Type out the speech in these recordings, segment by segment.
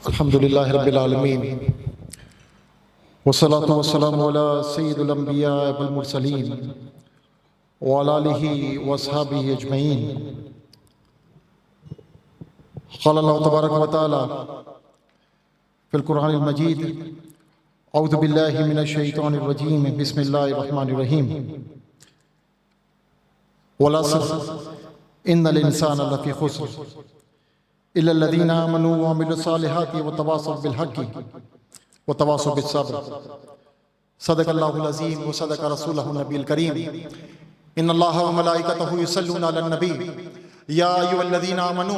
अल्हम्दुलिल्लाहि रब्बिल आलमीन वस्सलातु वस्सलामु अला सय्यिदिल अंबिया वल मुरसलीन व अला आलिहि व अस्हाबिहि अजमईन। क़ाल अल्लाहु तबारक व तआला फ़िल क़ुरआनिल मजीद औज़ु बिल्लाहि मिनश शैतानिर रजीम बिस्मिल्लाहिर रहमानिर रहीम वल अस्र इन्नल इंसाना लफ़ी ख़ुस्र इल्लल्लज़ीना आमनू व अमिलुस सालिहाति व तवासव बिल हक़्क़ि व तवासव बिस सब्र। सदक़ल्लाहुल अज़ीम व सदक़ रसूलुहुन नबील करीम। इन्नल्लाहा व मलाइकतहु युसल्लूना अलन नबी या अय्युहल्लज़ीना आमनू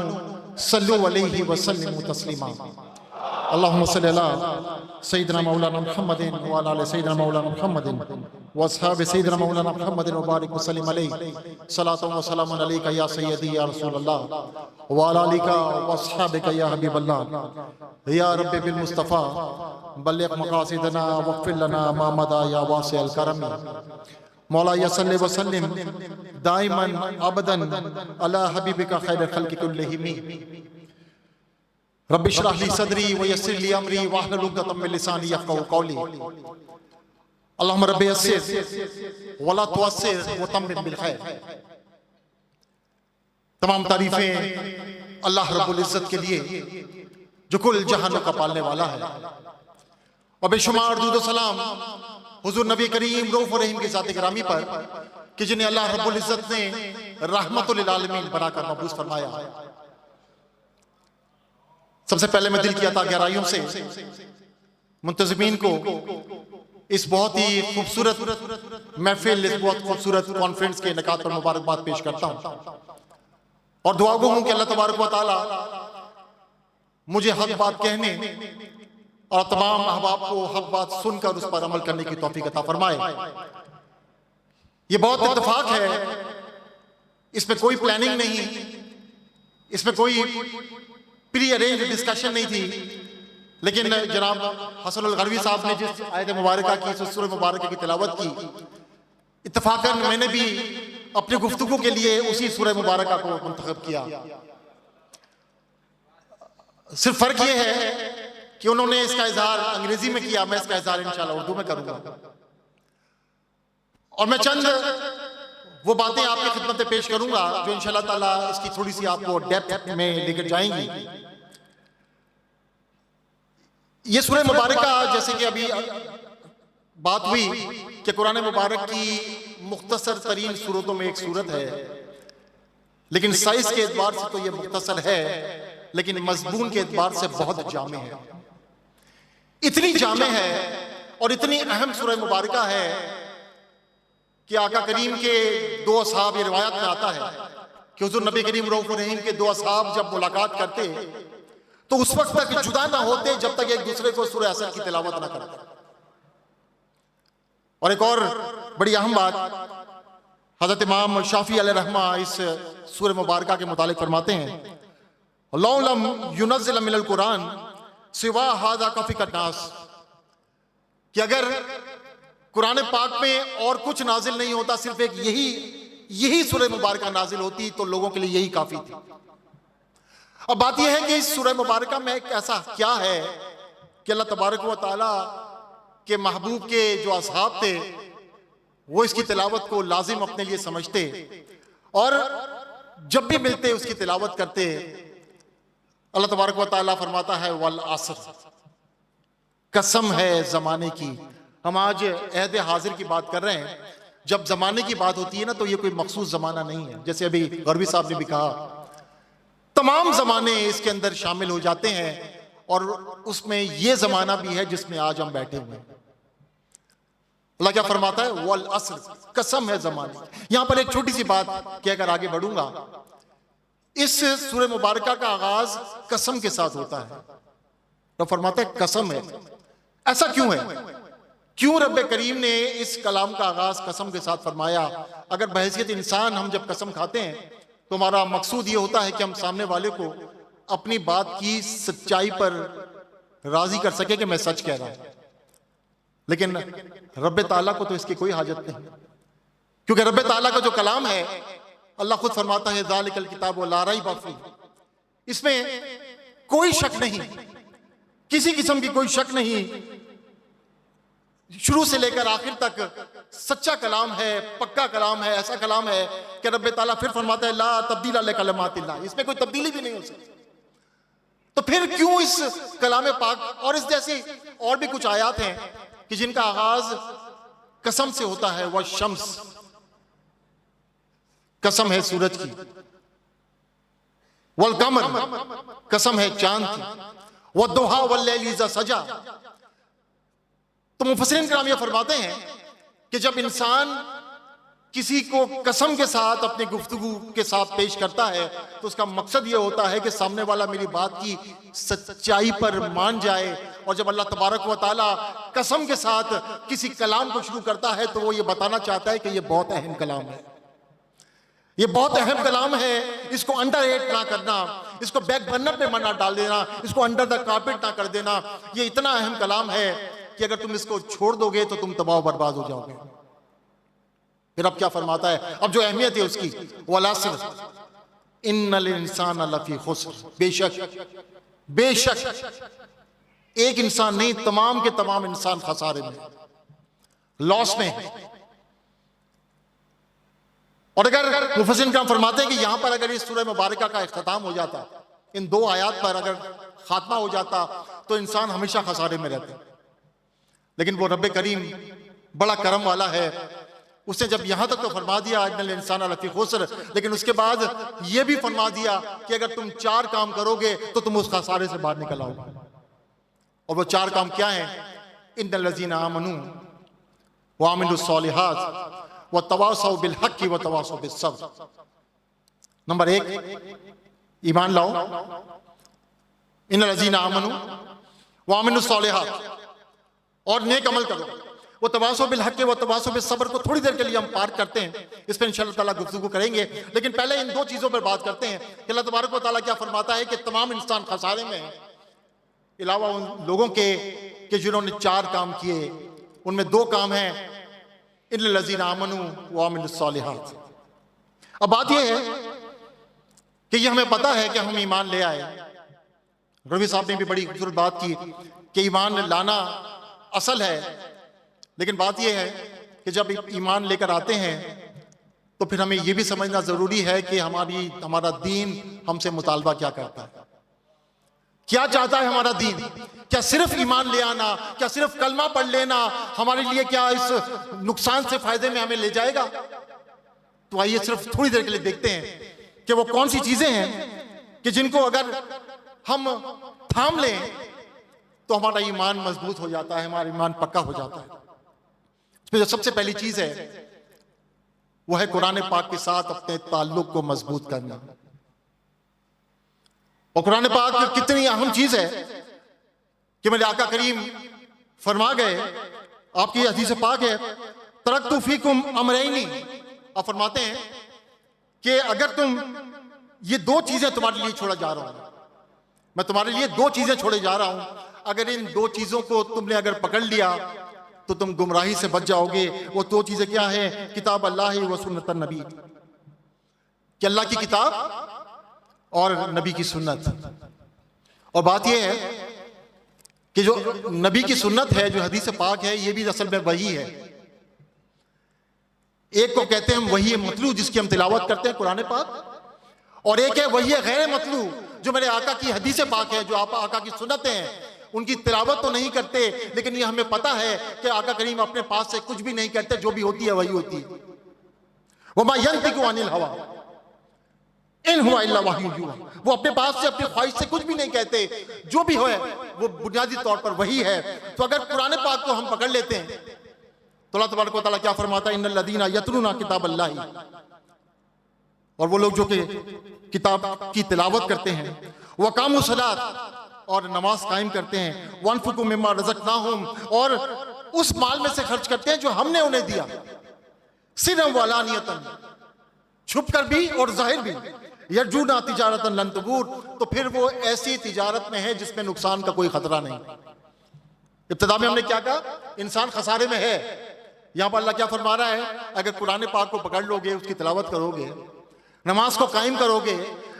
सल्लु अलैहि व सल्लिमू तस्लीमा। अल्लाहुम्मा सल्लि अला सय्यिदिना मौलाना मुहम्मदिन व अला आलि सय्यिदिना मौलाना मुहम्मदिन व अस्हाबि सय्यिदिना मौलाना मुहम्मदिन व बारिक व सल्लिम अलैहि। सलातु व सलामुन अलैका या सय्यदी या रसूलल्लाह व अला आलिका व अस्हाबिका या हबीबल्लाह। या रब्बि बिल मुस्तफ़ा बल्लिग़ मक़ासिदना वग़फ़िर लना मा मदा या वासिअल करम। मौला या सल्लि व सल्लिम दाइमन अबदन अला हबीबिका खैरिल ख़ल्क़ि कुल्लिहिम। रब्बि इश्रह ली सदरी व यस्सिर ली अमरी वहलुल उक़दतम मिन लिसानी यफ़क़हू क़ौली। अल्लाहुम्मा रब्बि यस्सिर व ला तुअस्सिर व तम्मिम बिल खैर। तमाम तारीफें अल्लाह रब्बुल इज़्ज़त के लिए जो कुल जहानों का पालने वाला है, और बेशुमार दुरूद व सलाम हुज़ूर नबी करीम रऊफ़ व रहीम के ज़ात गिरामी पर कि जिन्हें अल्लाह रब्बुल इज़्ज़त ने रहमतुल लिल आलमीन बनाकर मबूस फरमाया। सबसे पहले मैं दिल की अता गहराइयों से मुंतज़िमीन को इस बहुत ही खूबसूरत महफिल, इस बहुत खूबसूरत कॉन्फ्रेंस के इनेकाद पर मुबारकबाद पेश करता हूँ और दुआ गो हूँ कि अल्लाह तबारक व तआला मुझे हक बात कहने और तमाम अहबाब को हक बात सुनकर उस पर अमल करने की तौफीक अता फरमाए। ये बहुत इत्तेफाक है, इसमें कोई प्लानिंग नहीं, इसमें कोई प्री अरेंज डिस्कशन नहीं थी, लेकिन जनाब हसनुल गरवी साहब ने जिस आयत मुबारका की, सूरह मुबारका की तिलावत की, इत्तफाकन मैंने भी अपनी गुफ्तगू के लिए उसी सूरह मुबारका को मुंतखब किया। सिर्फ फर्क ये है कि उन्होंने इसका इजहार अंग्रेजी में किया, मैं इसका इजहार इंशाअल्लाह उर्दू में करूंगा और मैं चंद वो बातें आपकी खिदमत में पेश करूंगा जो इंशाअल्लाह ताला इसकी थोड़ी सी आपको डेप्थ में लेकर जाएंगी। ये सूरह मुबारका, जैसे कि अभी बात हुई कि कुरान मुबारक की मुख्तसर तरीन सूरतों में एक सूरत है, लेकिन साइज के एतबार से तो ये मुख्तसर है, लेकिन मजमून के एतबार से बहुत जामे है। इतनी जामे है और इतनी अहम सूरह मुबारका है कि आका करीम के दो असहाब, ये रिवायत में आता है कि हुजूर नबी करीम रऊफ़ रहीम के दो असहाब जब मुलाकात करते तो उस वक्त तक जुदा ना होते जब तक एक दूसरे को सूरह असर की तिलावत ना करते। और एक और बड़ी अहम बात, हजरत इमाम शाफी अलैहिर्रहमा इस सूरह मुबारका के मुतालिक फरमाते हैं, लौ लम युनज़्ज़िल मिनल कुरान सिवा हाज़ा कफ़ी नास, कि अगर कुरान पाक में और कुछ नाजिल नहीं होता, सिर्फ एक यही सूरह मुबारका नाजिल होती तो लोगों के लिए यही काफी थी। अब बात यह है कि इस सूरह मुबारका में एक ऐसा क्या है कि अल्लाह तबारक व तआला के महबूब के जो असहाब थे वो इसकी तिलावत को लाजिम अपने लिए समझते और जब भी मिलते उसकी तिलावत करते। अल्लाह तबारक व तआला फरमाता है वल असर, कसम है जमाने की। हम आज अहद हाजिर की बात कर रहे हैं, जब जमाने की बात होती है ना तो ये कोई मखसूस जमाना नहीं है। जैसे अभी गरवी साहब ने भी कहा, तमाम जमाने इसके अंदर शामिल हो जाते हैं और उसमें ये जमाना भी है जिसमें आज हम बैठे हुए हैं। अल्लाह क्या फरमाता है, वल असर, कसम है जमाने। यहां पर एक छोटी सी बात कहकर आगे बढ़ूंगा। इस सूरह मुबारका का आगाज कसम के साथ होता है, तो फरमाता है कसम है। ऐसा क्यों है? क्यों रब्बे करीम ने इस कलाम का आगाज कसम के साथ फरमाया? अगर बहैसियत इंसान हम जब कसम खाते हैं तो हमारा मकसूद ये होता है कि हम सामने वाले को अपनी बात की सच्चाई पर राजी कर सके कि मैं सच कह रहा हूं, लेकिन रब्बे ताला को तो इसकी कोई हाजत नहीं, क्योंकि रब्बे ताला का जो कलाम है अल्लाह खुद फरमाता है ज़ालिकल किताबु ला रैब फीह, इसमें कोई शक नहीं किसी किस्म की कोई शक नहीं, शुरू से लेकर आखिर तक सच्चा कलाम है, पक्का कलाम है, ऐसा कलाम है कि रब्बे ताला फिर फरमाता है ला तब्दीला लिकलिमातिल्लाह, इसमें कोई तब्दीली भी नहीं हो सकती। तो फिर क्यों इस कलाम पाक और इस जैसी और भी कुछ आयात हैं कि जिनका आगाज कसम से होता है, वह शम्स, कसम है सूरज की, वल कमर, कसम है चांद की, वह दोहा वल लैली इज़ा सजा। तो मुफस्सिरीन किराम ये फरमाते हैं कि जब इंसान किसी को कसम के साथ अपनी गुफ्तगू के साथ पेश करता है तो उसका मकसद ये होता है कि सामने वाला मेरी बात की सच्चाई पर मान जाए। और जब अल्लाह तबारक व तआला कसम के साथ किसी कलाम को शुरू करता है तो वो ये बताना चाहता है कि ये बहुत अहम कलाम है, ये बहुत अहम कलाम है, इसको अंडर रेट ना करना, इसको बैक बर्नर पे मना डाल देना, इसको अंडर द कारपेट ना कर देना। ये इतना अहम कलाम है कि अगर तुम इसको छोड़ दोगे तो तुम तबाह बर्बाद हो जाओगे। फिर अब क्या फरमाता है, अब जो अहमियत है उसकी, वल अस्र इन्नल इंसान लफी खुस्र, बेशक एक इंसान नहीं, तमाम के तमाम इंसान खसारे में, लॉस में है। और अगर मुफस्सिरीन किराम फरमाते हैं कि यहां पर अगर इस सूरह मुबारका का इख्तिताम हो जाता, इन दो आयात पर अगर खात्मा हो जाता तो इंसान हमेशा खसारे में रहता। लेकिन वो रब्बे करीम बड़ा करम वाला है, उसने जब यहां तक तो फरमा दिया इन्नल इंसान लफी खुस्र, लेकिन उसके बाद ये भी फरमा दिया कि अगर तुम 4 काम करोगे तो तुम उस खसारे से बाहर निकल आओगे। और वो 4 काम क्या हैं? इन्नल लज़ीना आमनू व अमिलुस सालिहात व तवासौ बिल हक़्क़ि व तवासौ बिस सब्र। नंबर 1, ईमान लाओ, इन्नल लज़ीना आमनू व अमिलुस सालिहात, और नेक अमल करो, वो तवासो बिल हक़ व तवासो बिस सब्र को थोड़ी देर के लिए हम पार करते हैं, इस पर इंशाअल्लाह ताला गुफ्तगू करेंगे। लेकिन पहले इन 2 चीज़ों पर बात करते हैं कि अल्लाह तबारक व तआला क्या फरमाता है कि तमाम इंसान खसारे में हैं, अलावा उन लोगों के कि जिन्होंने 4 काम किए, उनमें 2 काम हैं इन्नल लज़ीना आमनू व अमिलुस सालिहात। अब बात यह है कि ये हमें पता है कि हम ईमान ले आए। रवि साहब ने भी बड़ी खूबसूरत बात की कि ईमान लाना असल है, लेकिन बात यह है कि जब ईमान लेकर आते हैं तो फिर हमें यह भी समझना जरूरी है कि हमारा दीन हमसे मुतालबा क्या करता है, क्या चाहता है हमारा दीन। क्या सिर्फ ईमान ले आना, क्या सिर्फ कलमा पढ़ लेना हमारे लिए क्या इस नुकसान से फायदे में हमें ले जाएगा? तो आइए सिर्फ थोड़ी देर के लिए देखते हैं कि वो कौन सी चीजें हैं कि जिनको अगर हम थाम लें तो हमारा ईमान मजबूत हो जाता है, हमारा ईमान पक्का हो जाता है। इसमें जो सबसे पहली चीज है वो है कुरान पाक के साथ अपने ताल्लुक को मजबूत करना। और कुरान पाक कितनी अहम चीज है कि मेरे आका करीम फरमा गए, आपकी हदीस पाक है, तरक्तु फीकुम अमरैनी, आप फरमाते हैं कि अगर तुम ये 2 चीजें तुम्हारे लिए छोड़ा जा रहा हूं, मैं तुम्हारे लिए 2 चीजें छोड़े जा रहा हूं, अगर इन 2 चीजों को तुमने अगर पकड़ लिया तो तुम गुमराही से बच जाओगे। वो 2 चीजें क्या है? किताब अल्लाह व सुन्नत नबी, कि अल्लाह की किताब और नबी की सुन्नत। और बात यह है कि जो नबी की सुन्नत है, जो हदीस पाक है, ये भी असल में वही है। एक को कहते हैं हम वही मतलू जिसकी हम तिलावत करते हैं कुरान पाक, और एक है वही गैर मतलू जो मेरे आका की हदीस पाक है, जो आप आका की सुन्नतें हैं, उनकी तिलावत तो नहीं करते लेकिन ये हमें पता है कि आका करीम अपने पास से कुछ भी नहीं करते, जो भी होती है वही होती है। वमा यंतिकु अनिल हवा इन हुवा इल्ला वह्युन युहा, वो अपने पास से अपनी ख्वाहिश से कुछ भी नहीं कहते, जो भी हो वो बुनियादी तौर पर वही है। तो अगर कुरान पाक को हम पकड़ लेते हैं तो अल्लाह तबारक व तआला क्या फरमाता है? इन्नल लज़ीना यतलूना किताबल्लाहि, और वो लोग जो कि किताब की तिलावत करते हैं, व कामू सलात, और नमाज कायम करते हैं, वनफुकु मिम्मा रज़क़नाहुम, और उस माल में से खर्च करते हैं जो हमने उन्हें दिया, सिर्रन व अलानियतन, छुप कर भी और जाहिर भी, यरजूना तिजारतन लन तबूर, तो फिर वो ऐसी तिजारत में है जिसमें नुकसान का कोई खतरा नहीं। इब्तिदा में हमने क्या कहा? इंसान खसारे में है। यहां पर अल्लाह क्या फरमा रहा है? अगर कुरान पाक को पकड़ लोगे, उसकी तिलावत करोगे, नमाज को कायम करोगे,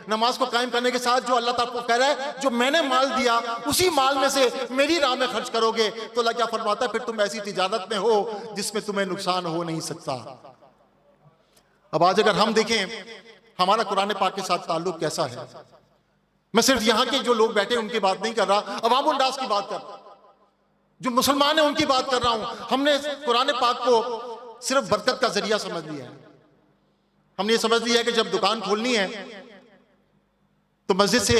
नमाज को कायम करने के साथ जो अल्लाह ताला को कह रहा है जो मैंने माल दिया उसी माल में से मेरी राह में खर्च करोगे तो अल्लाह क्या फरमाता है, फिर तुम ऐसी तिजारत में हो जिसमें तुम्हें नुकसान हो नहीं सकता। अब आज अगर हम देखें हमारा कुरान पाक के साथ ताल्लुक कैसा है, मैं सिर्फ यहां के जो लोग बैठे उनकी बात नहीं कर रहा, अवामुल नास की बात कर रहा हूं, जो मुसलमान है उनकी बात कर रहा हूं। हमने कुरान पाक को सिर्फ बरकत का जरिया समझ लिया है। हमने ये समझ लिया है कि जब दुकान खोलनी है तो मस्जिद से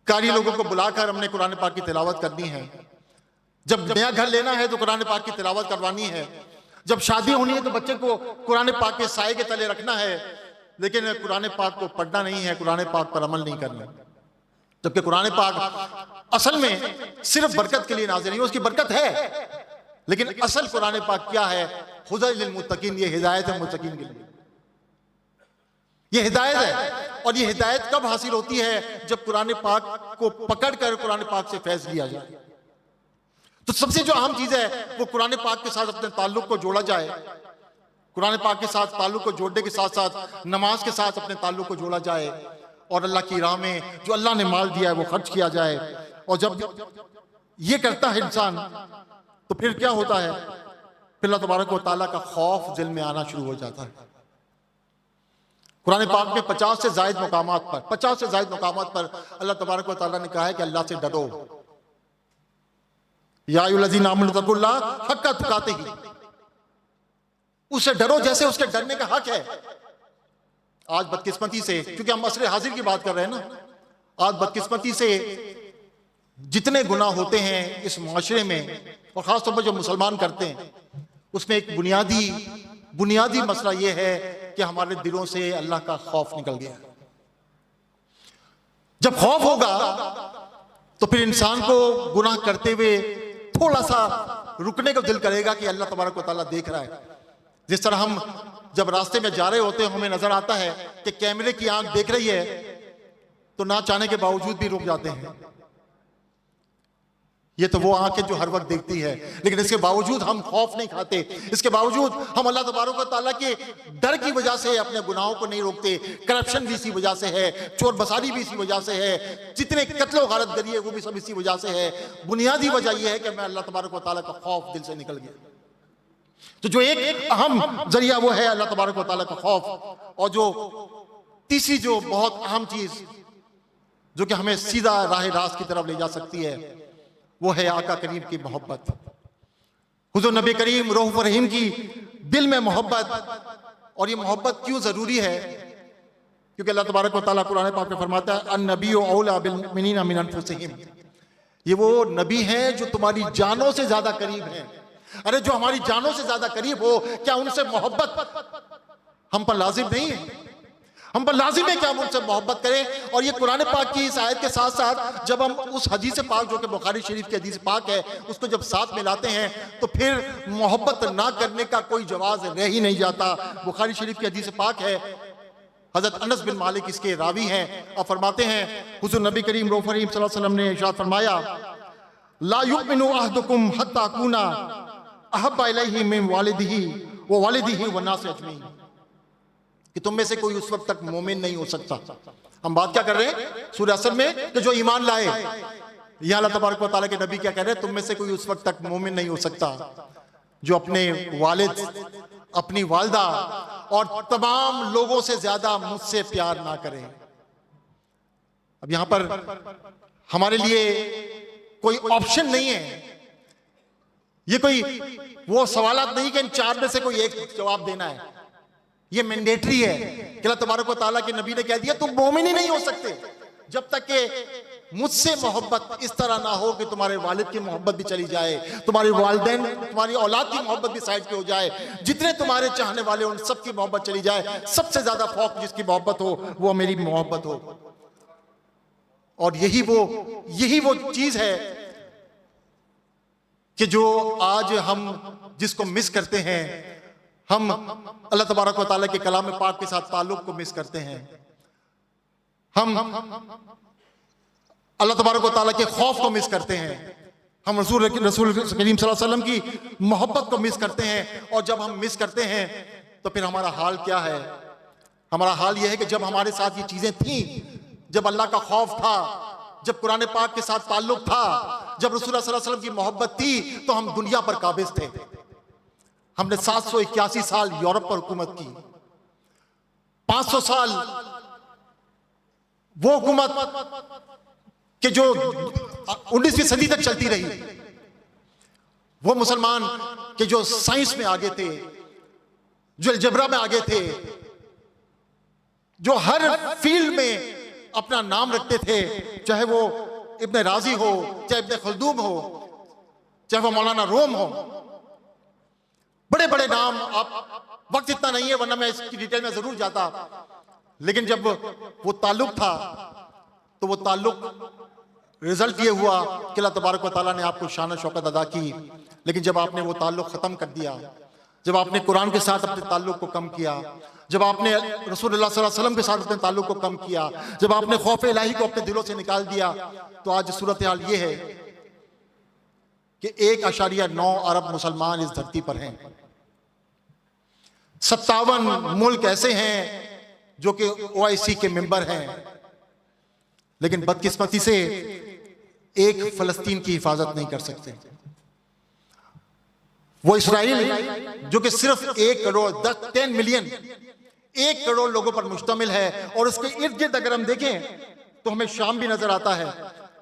कारी लोगों को बुलाकर हमने कुरान पाक की तिलावत करनी है, जब नया घर लेना है तो कुरान पाक की तिलावत करवानी है, जब शादी होनी है तो बच्चे को कुरान पाक के साए के तले रखना है, लेकिन कुरान पाक को पढ़ना नहीं है, कुरान पाक पर अमल नहीं करना। जबकि कुरान पाक असल में सिर्फ बरकत के लिए नाज़िल नहीं, उसकी बरकत है, लेकिन असल कुरान पाक क्या है, हुदल लिल मुत्तकीन, ये हिदायत है मुत्तकीन के लिए, ये हिदायत है। और ये हिदायत कब हासिल होती है, जब कुरान पाक को पकड़कर कुरान पाक से फैज लिया जाए। तो सबसे जो अहम चीज है वो कुरान पाक के साथ अपने ताल्लुक को जोड़ा जाए, कुरान पाक के साथ ताल्लुक को जोड़ने के साथ साथ नमाज के साथ अपने ताल्लुक को जोड़ा जाए और अल्लाह की राह में जो अल्लाह ने माल दिया है वो खर्च किया जाए। और जब ये करता है इंसान तो फिर क्या होता है, फिर अल्लाह तबारक व तआला का खौफ दिल में आना शुरू हो जाता है। कुरान पाक में 50 से ज़ायद मकामात पर 50 से ज़ायद मकामात पर अल्लाह तबारक व तआला ने कहा है कि अल्लाह से डरो, या अय्युहल्लज़ीना आमनू तक़ुल्लाह हक़्क़ तुक़ातिही, उससे डरो जैसे उसके डरने का हक है। आज बदकिस्मती से, क्योंकि हम असरे हाजिर की बात कर रहे हैं ना, आज बदकिस्मती से जितने गुनाह होते हैं इस माशरे में और खासतौर पर जो मुसलमान करते हैं, उसमें एक बुनियादी मसला यह है कि हमारे दिलों से अल्लाह का खौफ निकल गया। जब खौफ होगा तो फिर इंसान को गुनाह करते हुए थोड़ा सा रुकने को दिल करेगा कि अल्लाह तबारक व तआला देख रहा है। जिस तरह हम जब रास्ते में जा रहे होते हैं, हमें नजर आता है कि कैमरे की आंख देख रही है तो ना चाहने के बावजूद भी रुक जाते हैं। ये तो वो आंखें जो हर वक्त देखती है, लेकिन इसके बावजूद हम खौफ नहीं खाते, इसके बावजूद हम अल्लाह तबारक व तआला के डर की वजह से अपने गुनाहों को नहीं रोकते। करप्शन भी इसी वजह से है, चोर बसारी भी इसी वजह से है, जितने कत्लो गारत गरी है वो भी सब इसी वजह से है। बुनियादी वजह यह है कि मैं अल्लाह तबारक व तआला का खौफ दिल से निकल गया। तो जो एक अहम जरिया वो है अल्लाह तबारक व तआला का खौफ। और जो तीसरी जो बहुत अहम चीज जो कि हमें सीधा राह रास्त की तरफ ले जा सकती है वो है आका करीम की मोहब्बत, हुजूर नबी करीम रऊफ रहीम की दिल में मोहब्बत। और ये मोहब्बत क्यों जरूरी है, क्योंकि अल्लाह तबारक व तआला कुरान पाक में फरमाता है अन नबी औला बिल मुमिनीना मिन अनफुसिहिम, ये वो नबी हैं जो तुम्हारी जानों से ज्यादा करीब हैं। अरे जो हमारी जानों से ज्यादा करीब हो, क्या उनसे मोहब्बत हम पर लाजिम नहीं है? हम पर लाजिम है कि हम उनसे मोहब्बत करें। और ये कुरान पाक की इस आयत के साथ साथ जब हम उस हदीस पाक जो कि बुखारी शरीफ की हदीस पाक है उसको जब साथ मिलाते हैं तो फिर मोहब्बत ना करने का कोई जवाज रह ही नहीं जाता। बुखारी शरीफ की हदीस पाक है, हजरत अनस बिन मालिक इसके रावी हैं और फरमाते हैं हुजूर नबी करीम रऊफ रहीम सल्लल्लाहु अलैहि वसल्लम ने इरशाद फरमाया ला युमिनु अहदुकुम हत्ता कुना अहब्बा इलैहि मिन वालिदिही व वालिदिही व नास अजमईन, कि तुम में से कोई उस वक्त तक मोमिन नहीं हो सकता। हम बात क्या कर रहे हैं सूरह असर में कि जो ईमान लाए, यहां अल्लाह तबारक व तआला के नबी क्या कह रहे हैं, तुम में से कोई उस वक्त तक मोमिन नहीं हो सकता जो अपने वालिद, अपनी वालिदा और तमाम लोगों से ज्यादा मुझसे प्यार ना करे। अब यहां पर हमारे लिए कोई ऑप्शन नहीं है, ये कोई वो सवालात नहीं कि इन चार में से कोई एक जवाब देना है, ये मैंडेटरी है कि अल्लाह तबारक व तआला के नबी ने कह दिया तुम मोमिन ही नहीं हो सकते जब तक कि मुझसे मोहब्बत इस तरह ना हो कि तुम्हारे वालिद की मोहब्बत भी चली जाए, तुम्हारे वालिदैन, तुम्हारी औलाद की मोहब्बत भी साइड पे हो जाए, जितने तुम्हारे चाहने वाले उन सब की मोहब्बत चली जाए, सबसे ज्यादा फौक जिसकी मोहब्बत हो वो मेरी मोहब्बत हो। और यही वो चीज है कि जो आज हम जिसको मिस करते हैं, हम अल्लाह तबारक व तआला के कलाम पाक के साथ ताल्लुक को मिस करते हैं, हम अल्लाह तबारक व तआला के खौफ को मिस करते हैं, हम रसूल करीम सल्लल्लाहु अलैहि वसल्लम की मोहब्बत को मिस करते हैं। और जब हम मिस करते हैं तो फिर हमारा हाल क्या है, हमारा हाल यह है कि जब हमारे साथ ये चीजें थी, जब अल्लाह का खौफ था, जब कुरान पाक के साथ ताल्लुक था, जब रसूलुल्लाह सल्लल्लाहु अलैहि वसल्लम की मोहब्बत थी, तो हम दुनिया पर काबिज थे। हमने 781 साल यूरोप पर हुकूमत की, 500 साल वो हुकूमत कि जो 19वीं सदी तक चलती रही, वो मुसलमान के जो साइंस में आगे थे, जो अलजबरा में आगे थे, जो हर फील्ड में अपना नाम रखते थे, चाहे वो इब्न राजी हो, चाहे इब्न खल्दून हो, चाहे वो मौलाना रोम हो, बड़े बड़े नाम। आप वक्त इतना नहीं है वरना मैं इसकी डिटेल में जरूर जाता, लेकिन जब वो ताल्लुक था तो वो ताल्लुक रिजल्ट ये हुआ कि अल्लाह तबारक व तआला ने आपको शान शौकत अदा की। लेकिन जब आपने वो ताल्लुक ख़त्म कर दिया, जब आपने कुरान के साथ अपने ताल्लुक को कम किया, जब आपने रसूलुल्लाह सल्लल्लाहु अलैहि वसल्लम के साथ अपने ताल्लुक को कम किया, जब आपने खौफ इलाही को अपने दिलों से निकाल दिया, तो आज सूरत हाल ये है कि 1.9 अरब मुसलमान इस धरती पर हैं। 57 मुल्क ऐसे हैं जो कि OIC के मेंबर हैं, लेकिन बदकिस्मती से एक फलस्तीन की हिफाजत नहीं कर सकते। वो इसराइल जो कि सिर्फ 1 करोड़ 10 मिलियन 1 करोड़ लोगों पर मुश्तमिल है, और उसके इर्द गिर्द अगर हम देखें तो हमें शाम भी नजर आता है,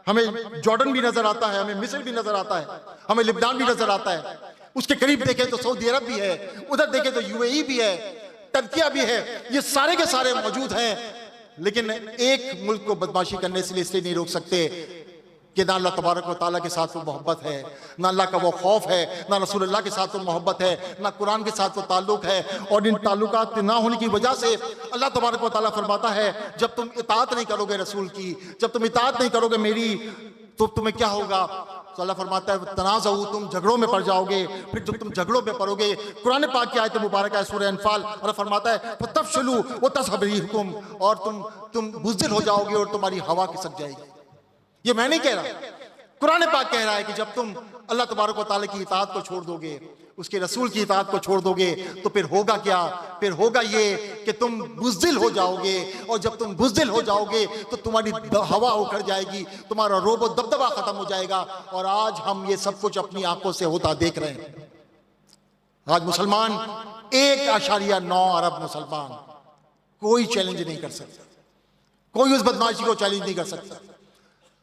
हमें जॉर्डन भी नजर आता है, हमें मिस्र भी नजर आता है, हमें लिबनान भी नजर आता है। उसके करीब देखें तो सऊदी अरब भी है, उधर देखें तो UAE भी है, टर्किया भी है। ये सारे के सारे मौजूद हैं, लेकिन एक मुल्क को बदमाशी करने से इसलिए नहीं रोक सकते कि ना अल्लाह तबारक व तआला के साथ वो मोहब्बत है, ना अल्लाह का वो खौफ है, ना रसूलुल्लाह के साथ वो मोहब्बत है, ना कुरान के साथ वो ताल्लुक है। और इन ताल्लुकात ना होने की वजह से अल्लाह तबारक व तआला फरमाता है, जब तुम इताअत नहीं करोगे रसूल की, जब तुम इताअत नहीं करोगे मेरी, तो तुम्हें क्या होगा? तो अल्लाह फरमाता है तनाज़उ, तुम झगड़ों में पड़ जाओगे। फिर जब तुम झगड़ों में पड़ोगे, कुरान पाक की आयत मुबारक है सूरह अनफाल, अल्लाह फरमाता है फतफशलू व तज़हबरीकुम, और तुम बुज़दिल हो जाओगे और तुम्हारी हवा खिसक जाएगी। ये मैं नहीं कह रहा, कुरान पाक कह रहा है कि जब तुम अल्लाह तबारक व तआला की इताअत को छोड़ दोगे, उसके रसूल की इताअत को छोड़ दोगे, तो फिर होगा क्या? फिर होगा ये कि तुम बुज़दिल हो जाओगे, और जब तुम बुज़दिल हो जाओगे तो तुम्हारी हवा उखड़ जाएगी, तुम्हारा रोब और दबदबा खत्म हो जाएगा। और आज हम ये सब कुछ अपनी आंखों से होता देख रहे हैं। आज मुसलमान 1.9 अरब मुसलमान, कोई चैलेंज नहीं कर सकता, कोई उस बदमाशी को चैलेंज नहीं कर सकता।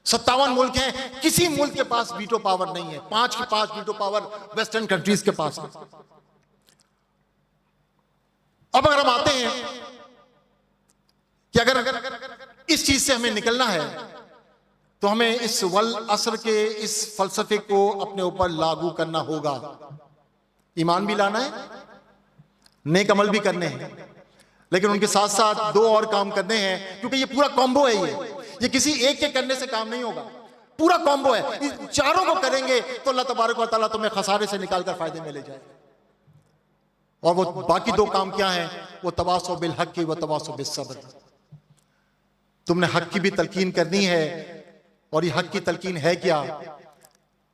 57 मुल्क हैं, किसी मुल्क के पास वीटो पावर नहीं है। 5 के 5 वीटो पावर वेस्टर्न कंट्रीज के पास है। अब अगर हम आते हैं कि अगर इस चीज से हमें निकलना है, तो हमें इस वल असर के इस फलसफे को अपने ऊपर लागू करना होगा। ईमान भी लाना है, नेक अमल भी करने हैं, लेकिन उनके साथ साथ 2 और काम करने हैं, क्योंकि ये पूरा कॉम्बो है। ये किसी एक के करने से काम नहीं होगा, पूरा कॉम्बो है। इन चारों को करेंगे तो अल्लाह तबारक व तआला तुम्हें खसारे से निकालकर फायदे में ले जाए। और वो बाकी 2 काम क्या हैं? वो तवासो बिल हक की व तवासो बिस सब्र। तुमने हक की भी तलकीन करनी है, और ये हक की तलकीन है क्या?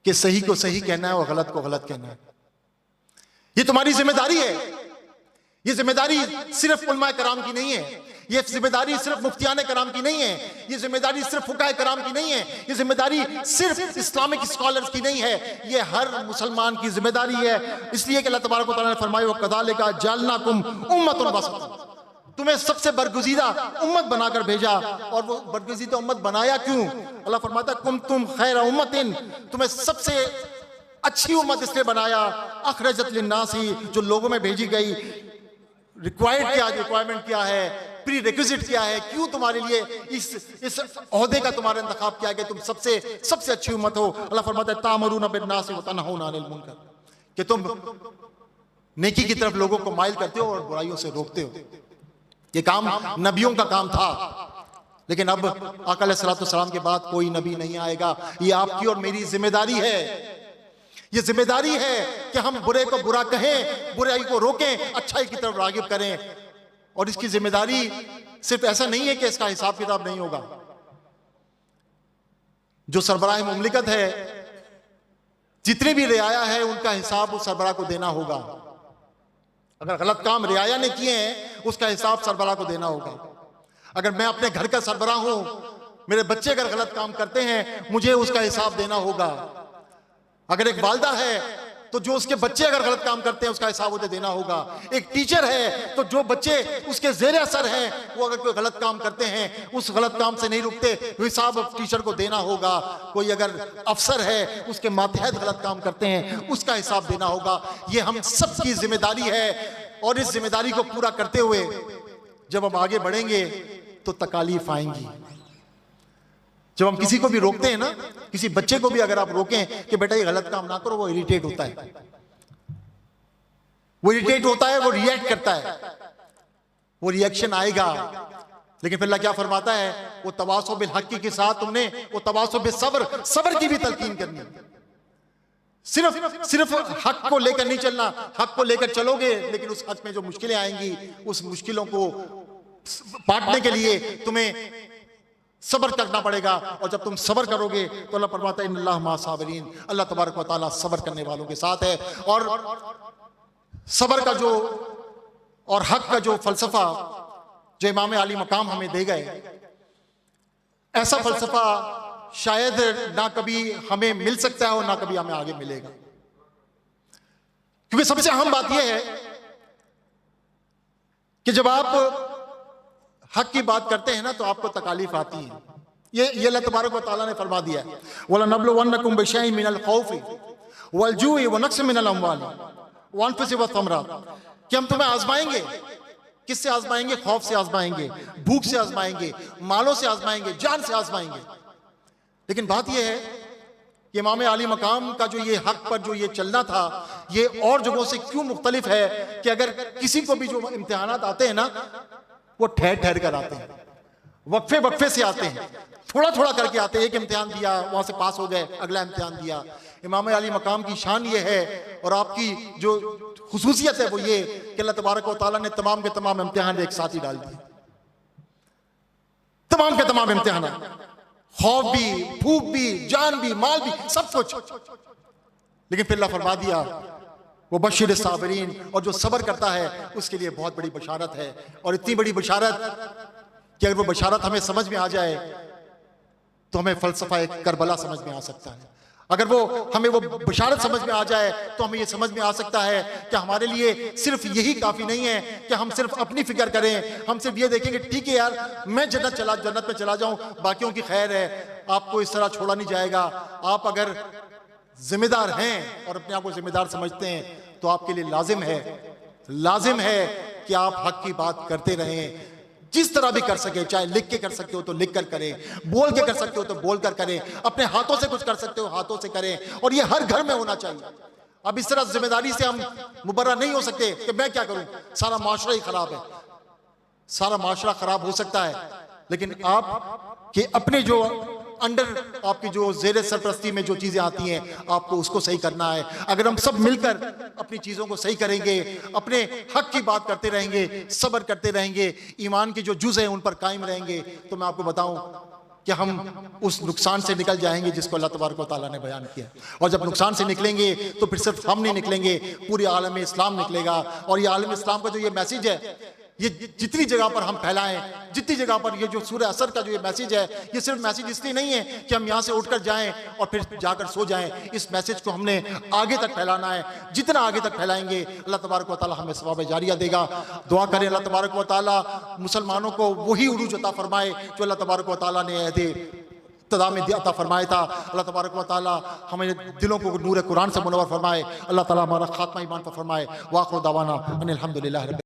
कि सही को सही कहना है और गलत को गलत कहना है। ये तुम्हारी जिम्मेदारी है। ये जिम्मेदारी सिर्फ उलमाए कराम की नहीं है, ये जिम्मेदारी सिर्फ मुफ्तियाने कराम की नहीं है, ये जिम्मेदारी सिर्फ फुकाए कराम की नहीं है, ये जिम्मेदारी सिर्फ इस्लामिक स्कॉलर्स की नहीं है, ये हर मुसलमान की जिम्मेदारी है। इसलिए कि अल्लाह तबारक व तआला ने फरमाया व कज़ालिका जअलनाकुम उम्मतन वसतन, तुम्हें सबसे बरगुज़ीदा उम्मत बनाकर भेजा। और वो बरगुज़ीदा उम्मत बनाया क्यों? अल्लाह फरमाता है कुंतुम खैरा उम्मतिन, तुम्हें सबसे अच्छी उम्मत इसलिए बनाया, अखरजत लिन्नासी, जो लोगों में भेजी गई। रिक्वायरमेंट क्या है, प्री रिक्विजिट क्या है, क्यों तुम्हारे लिए इस ओहदे का तुम्हारा इंतखाब किया गया, तुम सबसे अच्छी उम्मत हो। अल्लाह फरमाता है तामरूना बिन्नासी व तनहौना अनिल मुनकर, कि तुम नेकी की तरफ लोगों को माइल करते हो और बुराइयों से रोकते हो। ये काम नबियों का काम था, लेकिन अब आका अलैहिस्सलातु वस्सलाम के बाद कोई नबी नहीं आएगा। ये आपकी और मेरी जिम्मेदारी है। ये जिम्मेदारी है कि हम बुरे को बुरा कहें, बुराई को रोकें, अच्छाई की तरफ रागिब करें। और इसकी जिम्मेदारी सिर्फ ऐसा नहीं है कि इसका हिसाब किताब नहीं होगा। जो सरबराह मुमलिकत है, जितनी भी रियाया है, उनका हिसाब उस सरबराह को देना होगा। अगर गलत काम रियाया ने किए हैं, उसका हिसाब सरबराह को देना होगा। अगर मैं अपने घर का सरबराह हूं, मेरे बच्चे अगर गलत काम करते हैं, मुझे उसका हिसाब देना होगा। अगर एक वालिदा है तो जो उसके बच्चे अगर गलत काम करते हैं उसका हिसाब उसे देना होगा। एक टीचर है तो जो बच्चे उसके ज़ेरे असर हैं वो अगर कोई गलत काम करते हैं, उस गलत काम से नहीं रुकते, हिसाब टीचर को देना होगा। कोई अगर अफसर है उसके मातहत गलत काम करते हैं, उसका हिसाब देना होगा। ये हम सबकी जिम्मेदारी है और इस जिम्मेदारी को पूरा करते हुए जब हम आगे बढ़ेंगे तो तकालीफ आएंगी। जब हम किसी को भी रोकते हैं ना, किसी बच्चे को भी अगर आप रोकें कि बेटा ये गलत काम ना करो, वो इरिटेट होता है, वो रिएक्ट करता है, वो रिएक्शन आएगा। लेकिन फिर अल्लाह क्या फरमाता है, वो तवासो बिल हक़ के साथ तुमने वो तवासो बिल सब्र की भी तलकीन करनी है। सिर्फ हक को लेकर नहीं चलना, हक को लेकर चलोगे लेकिन उस हक में जो मुश्किलें आएंगी, उस मुश्किलों को पाटने के लिए तुम्हें सब्र करना पड़ेगा। और जब तुम सब्र करोगे तो अल्लाह फरमाता है इन्नल्लाह मा साबिरीन, अल्लाह तबारक व तआला सब्र करने वालों के साथ है। और सब्र का जो और हक का जो फलसफा जो इमाम आली मकाम हमें दे गए, ऐसा फलसफा शायद ना कभी हमें मिल सकता है और ना कभी हमें आगे मिलेगा। क्योंकि सबसे अहम बात यह है कि जब आप हक की बात करते हैं ना तो आपको तकालीफ आती है। ये अल्लाह तबारक व तआला ने फरमा दिया है, वला नब्लुवन्नकुम बिशैइन मिनल खौफि वल जूइ व नक्स मिनल अम्वालि व अनफुसि व थमरात, कि हम तुम्हें आजमाएंगे। किससे आजमाएंगे? खौफ से आजमाएंगे, भूख से आजमाएंगे, मालों से आजमाएंगे, जान से आजमाएंगे। लेकिन बात यह है कि इमाम आली मकाम का जो ये हक पर जो ये चलना था, ये और जगहों से क्यों मुख्तलिफ है कि अगर किसी को भी जो इम्तिहानात आते हैं ना, वो ठहर ठहर कर आते हैं, वक्फे वक्फे से आते हैं, थोड़ा थोड़ा करके आते हैं। एक इम्तिहान दिया, वहां से पास हो गए, अगला इम्तिहान दिया। इमाम अली मकाम की शान ये है और आपकी जो खुसूसियत है वो ये कि अल्लाह तबारक व तआला ने तमाम के तमाम इम्तिहान एक साथ ही डाल दिए। तमाम के तमाम इम्तिहान, खौफ भी, भूख भी, जान भी, माल भी, सब कुछ। लेकिन फिर अल्लाह फरमा दिया वो बशीर साबरीन, और जो सब्र करता है उसके लिए बहुत बड़ी बशारत है। और इतनी बड़ी बशारत कि अगर वो बशारत हमें समझ में आ जाए तो हमें फलसफा एक करबला समझ में आ सकता है। अगर वो हमें वो बशारत समझ में आ जाए तो हमें ये समझ में आ सकता है कि हमारे लिए सिर्फ यही काफ़ी नहीं है कि हम सिर्फ अपनी फिक्र करें। हम सिर्फ ये देखेंगे ठीक है यार, मैं जन्नत में चला जाऊं, बाकियों की खैर है, आपको इस तरह छोड़ा नहीं जाएगा। आप अगर जिम्मेदार हैं और अपने आप को जिम्मेदार समझते हैं तो आपके लिए लाजिम है कि आप हक की बात करते रहें, जिस तरह भी कर सके। चाहे लिख के कर सकते हो तो लिख कर करें, बोल के कर सकते हो तो बोल कर करें, अपने हाथों से कुछ कर सकते हो हाथों से करें। और ये हर घर में होना चाहिए। अब इस तरह जिम्मेदारी से हम मुबर्रा नहीं हो सकते कि मैं क्या करूं, सारा माशरा ही खराब है। सारा माशरा खराब हो सकता है, लेकिन आप के अपने जो अंडर आपकी जो ज़ेरे सरपरस्ती में जो चीज़ें आती हैं, आपको उसको सही करना है। अगर हम सब मिलकर अपनी चीज़ों को सही करेंगे, अपने हक की बात करते रहेंगे, सब्र करते रहेंगे, ईमान के जो जुज़ हैं उन पर कायम रहेंगे, तो मैं आपको बताऊं कि हम उस नुकसान से निकल जाएंगे जिसको अल्लाह तबारक व तआला ने बयान किया। और जब नुकसान से निकलेंगे तो फिर सिर्फ हम नहीं निकलेंगे, पूरी आलम इस्लाम निकलेगा। और ये आलम इस्लाम का जो ये मैसेज है, ये जितनी जगह पर हम फैलाएं, जितनी जगह पर ये जो सूरह असर का जो ये मैसेज है, ये सिर्फ मैसेज इसलिए नहीं है कि हम यहाँ से उठकर जाएं और फिर जाकर सो जाएं। इस मैसेज को हमने आगे तक फैलाना है। जितना आगे तक फैलाएंगे अल्लाह तबारक व तआला हमें सवाब जारिया देगा। दुआ करें अल्लाह तबारक व तआला मुसलमानों को वही उरूज अता फरमाए जो अल्लाह तबारक व तआला ने अहदे इब्तिदा में अता फरमाया था। अल्लाह तबारक व तआला हमें दिलों को नूर कुरान से मुनव्वर फरमाए। अल्लाह ताला हमारा खात्मा ईमान पर फरमाए। वाखिर दावाना अनिल हम्दुलिल्लाह।